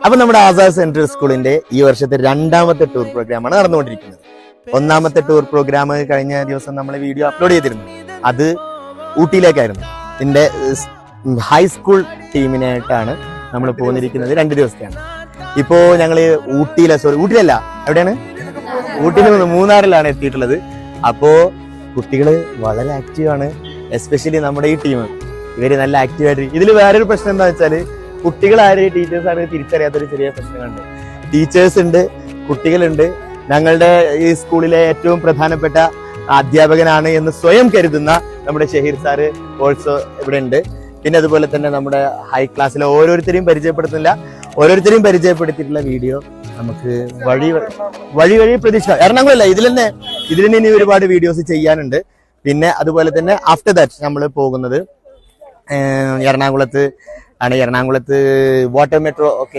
അപ്പൊ നമ്മുടെ ആസാദ് സെൻട്രൽ സ്കൂളിന്റെ ഈ വർഷത്തെ രണ്ടാമത്തെ ടൂർ പ്രോഗ്രാമാണ് നടന്നുകൊണ്ടിരിക്കുന്നത്. ഒന്നാമത്തെ ടൂർ പ്രോഗ്രാം കഴിഞ്ഞ ദിവസം നമ്മൾ വീഡിയോ അപ്ലോഡ് ചെയ്തിരുന്നു. അത് ഊട്ടിയിലേക്കായിരുന്നു. ഇതിന്റെ ഹൈസ്കൂൾ ടീമിനായിട്ടാണ് നമ്മൾ പോന്നിരിക്കുന്നത്. 2 ദിവസത്തെയാണ്. ഇപ്പോ ഞങ്ങള് ഊട്ടിയിലല്ല, എവിടെയാണ്? ഊട്ടിയിൽ മൂന്നാറിലാണ് എത്തിയിട്ടുള്ളത്. അപ്പോ കുട്ടികള് വളരെ ആക്റ്റീവാണ്. എസ്പെഷ്യലി നമ്മുടെ ഈ ടീം, ഇവര് നല്ല ആക്റ്റീവായിട്ട്. ഇതിൽ വേറൊരു പ്രശ്നം എന്താ വെച്ചാല്, കുട്ടികളാര് ടീച്ചേഴ്സ് ആണ് തിരിച്ചറിയാത്തൊരു ചെറിയ പ്രശ്നങ്ങളുണ്ട്. ടീച്ചേഴ്സ് ഉണ്ട്, കുട്ടികളുണ്ട്. ഞങ്ങളുടെ ഈ സ്കൂളിലെ ഏറ്റവും പ്രധാനപ്പെട്ട അധ്യാപകനാണ് എന്ന് സ്വയം കരുതുന്ന നമ്മുടെ ഷഹീർ സാറ് ഓൾസോ ഇവിടെ ഉണ്ട്. പിന്നെ അതുപോലെ തന്നെ നമ്മുടെ ഹൈ ക്ലാസ്സിലെ ഓരോരുത്തരെയും പരിചയപ്പെടുത്തിയിട്ടുള്ള വീഡിയോ നമുക്ക് വഴി പ്രതീക്ഷ. എറണാകുളമല്ല, ഇതിൽ തന്നെ ഇനി ഒരുപാട് വീഡിയോസ് ചെയ്യാനുണ്ട്. പിന്നെ അതുപോലെ തന്നെ ആഫ്റ്റർ ദാറ്റ് നമ്മൾ പോകുന്നത് എറണാകുളത്ത് വാട്ടർ മെട്രോ ഒക്കെ